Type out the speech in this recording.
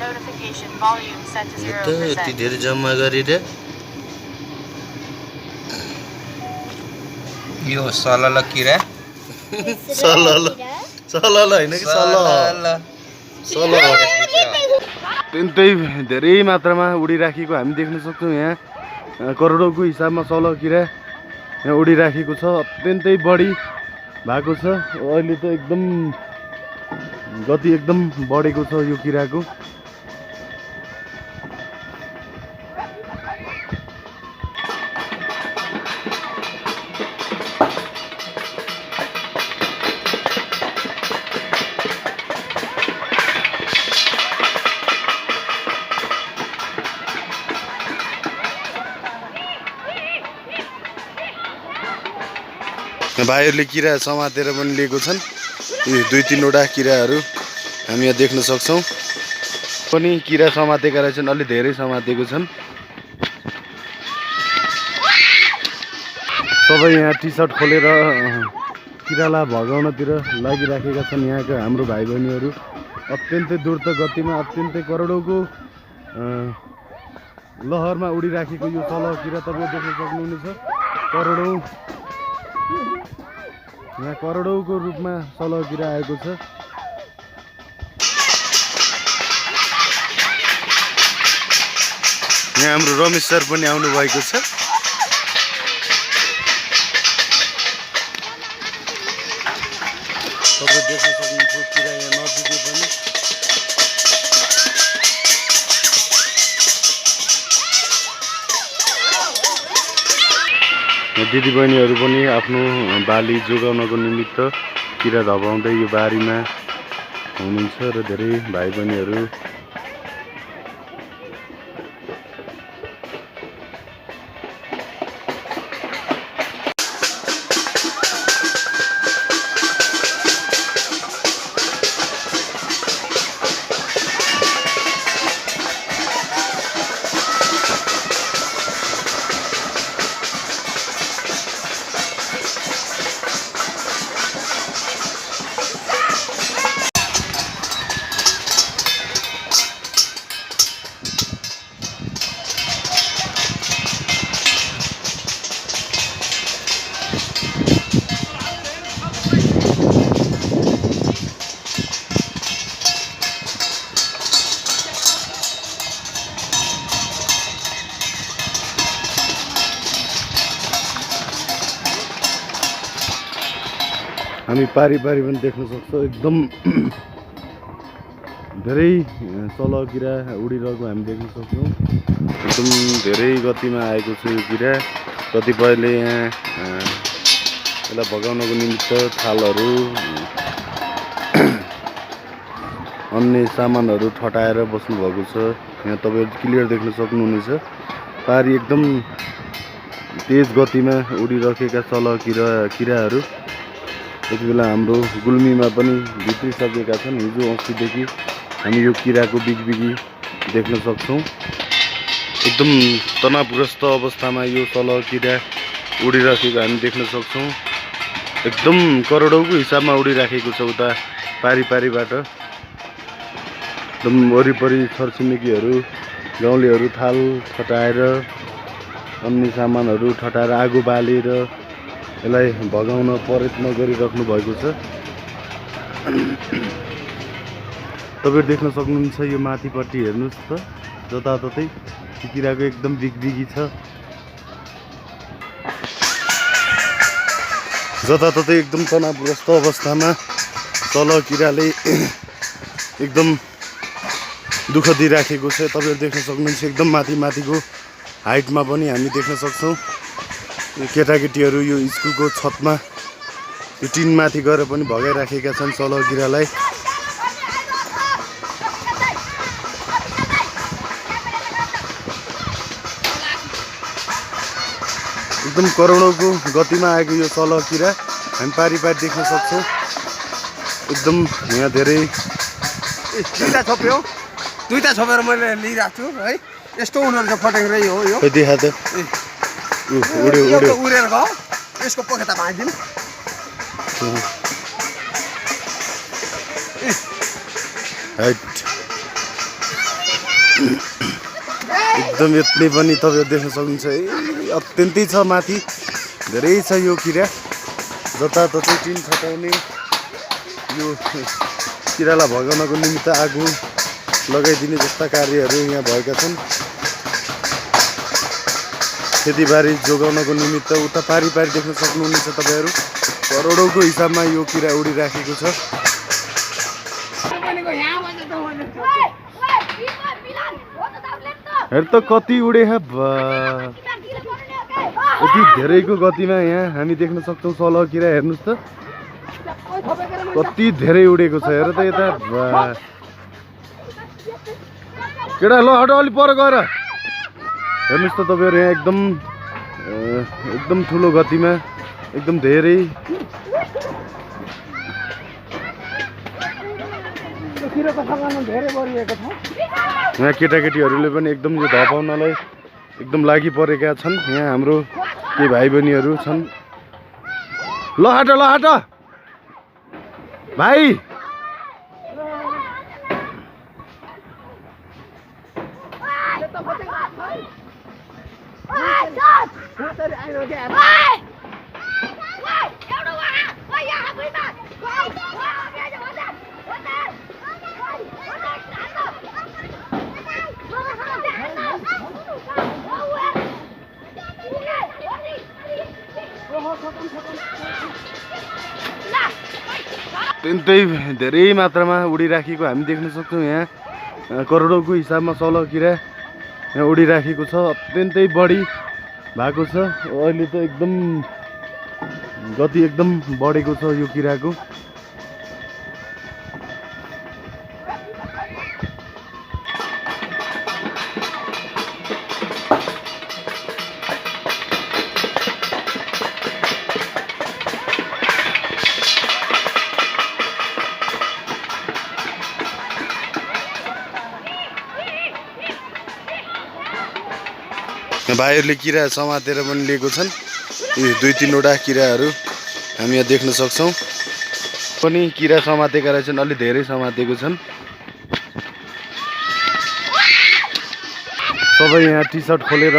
Notification volume set to 0%. यति धेरै जम्मा गरिदे यो सलल किरा सलल सलल हैन कि सलल सलल त्यन्तै धेरै मात्रामा उडिराखेको हामी देख्न सक्छौं। यहाँ करोडौंको हिसाबमा सलल किरा यहाँ उडिराखेको छ। अत्यन्तै बढी भएको छ। अहिले त एकदम गति एकदम बढेको छ यो किराको। भाइहरूले किरा समातेर पनि लिएको छन्। यी 2-3 वटा किराहरू हामी यहाँ देख्न सक्छौं। पनि किरा समातेका रहेछन्। अलि धेरै समातेको छन्। सबै यहाँ टी-सर्ट खोलेर किरालाई भगाउनतिर लागिराखेका छन्। यहाँका हाम्रो भाइ बहिनीहरू अत्यन्तै द्रुत गतिमा अत्यन्तै करोडौंको लहरमा उडिराखेको यो सलह किरा तपाईले देख्न सक्नुहुनेछ। करोडौं यहाँ करोडौंको रूपमा सलह किरा आएको छ। यहाँ हाम्रो रमेश सर पनि आउनु भएको छ। तपाईले देख्न सक्नुहुन्छ किरा यहाँ नजिकै पनि। दिदी बहिनीहरू पनि आफ्नो बाली जोगाउनको निमित्त किरा धपाउँदै यो बारीमा हुनुहुन्छ र धेरै भाइ बहिनीहरू हामी पारी पनि देख्न सक्छौं। एकदम धेरै सलह किरा उडिरहेको हामी देख्न सक्छौं। एकदम धेरै गतिमा आएको छ यो किरा। कतिपयले यहाँ यसलाई भगाउनको निमित्त थालहरू अन्य सामानहरू ठटाएर बस्नु भएको छ। यहाँ तपाईहरु क्लियर देख्न सक्नुहुनेछ। पारी एकदम तेज गतिमा उडिरहेका सलह किराहरू यति बेला हाम्रो गुल्मीमा पनि भित्रिसकेका छन्। हिजो अस्तिदेखि हामी यो किराको बिगबिगी देख्न सक्छौं। एकदम तनावग्रस्त अवस्थामा यो सलह किरा उडिराखेको हामी देख्न सक्छौं। एकदम करोडौंको हिसाबमा उडिराखेको छ उता पारीबाट। एकदम वरिपरि छरछिमेकीहरू गाउँलेहरू थाल ठटाएर अन्य सामानहरू ठटाएर आगो बालेर यसलाई भगाउन प्रयत्न गरिराख्नु भएको छ। तपाईहरु देख्न सक्नुहुन्छ यो माथिपट्टि हेर्नुस् त जताततै किराको एकदम बिगबिगी छ। जताततै एकदम तनावग्रस्त अवस्थामा सलह किराले एकदम दुःख दिइराखेको छ। तपाईहरु देख्न सक्नुहुन्छ एकदम माथिको हाइटमा पनि हामी देख्न सक्छौं। केटाकेटीहरू यो स्कुलको छतमा यो टिनमाथि गएर पनि भगाइराखेका छन् सलह किरालाई। एकदम करोडौंको गतिमा आएको यो सलह किरा हामी पारी देख्न सक्छौं। एकदम यहाँ धेरै दुईटा छोपेर मैले लिइराख्छु है। यस्तो उनीहरुको फटेङ रही हो यो। देखा त उड्यो उडेर गयो। यसको पखेटा भाँजिदिनु। हाइट एकदम यत्नै पनि तपाईहरु देख्न सक्नुहुन्छ है अत्यन्तै छ माथि धेरै छ यो किरा जताततै टिन छटाउने यो किरालाई भगाउनको निमित्त आगो लगाइदिने जस्ता कार्यहरू यहाँ भएका छन् खेतीबारी जोगाउनको निमित्त उता पारी देख्न सक्नुहुनेछ तपाईहरु करोडौंको हिसाबमा यो किरा उडिराखेको छ हेर त कति उडे है यति धेरैको गतिमा यहाँ हामी देख्न सक्छौं सल किरा हेर्नुस् त कति धेरै उडेको छ हेर त यता केटा ल हट अलि पर गएर हेर्नुस् त तपाईहरु यहाँ एकदम ठुलो गतिमा एकदम धेरै यहाँ केटाकेटीहरूले पनि एकदम यो धपाउनलाई एकदम लागि परेका छन् यहाँ हाम्रो केही भाइ बहिनीहरू छन् ल हट भाइ अत्यन्तै धेरै मात्रामा उडिराखेको हामी देख्न सक्छौं यहाँ करोडौंको हिसाबमा सल किरा यहाँ उडिराखेको छ अत्यन्तै बढी भएको छ अहिले त एकदम गति एकदम बढेको छ यो किराको भाइहरूले किरा समातेर पनि लिएको छन् यी 2-3 किराहरू हामी यहाँ देख्न सक्छौं पनि किरा समातेका रहेछन् अलि धेरै समातेको छन् सबै यहाँ टी-सर्ट खोलेर